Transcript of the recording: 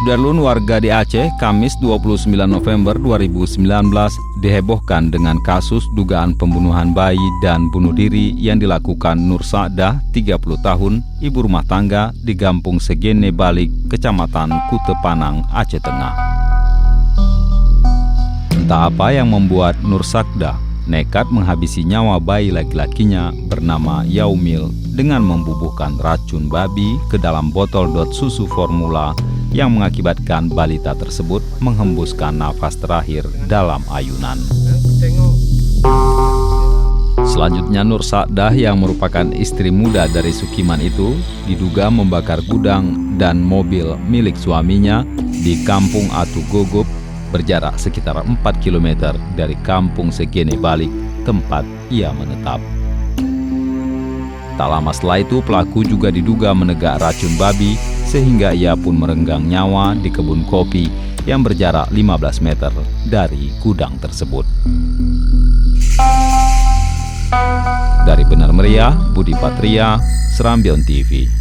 Sudarlun, warga di Aceh, Kamis 29 November 2019 dihebohkan dengan kasus dugaan pembunuhan bayi dan bunuh diri yang dilakukan Nur Sa'dah, 30 tahun, ibu rumah tangga di Kampung Segene Balik, Kecamatan Kute Panang, Aceh Tengah. Entah apa yang membuat Nur Sa'dah nekat menghabisi nyawa bayi laki-lakinya bernama Yaumil dengan membubuhkan racun babi ke dalam botol susu formula yang mengakibatkan balita tersebut menghembuskan nafas terakhir dalam ayunan. Selanjutnya Nur Sa'dah yang merupakan istri muda dari Sukiman itu diduga membakar gudang dan mobil milik suaminya di Kampung Atu Gogop, berjarak sekitar 4 km dari Kampung Segene Balik, tempat ia menetap. Tak lama setelah itu pelaku juga diduga menegak racun babi sehingga ia pun merenggang nyawa di kebun kopi yang berjarak 15 meter dari gudang tersebut. Dari Benar Meriah, Budi Patria, Serambion TV.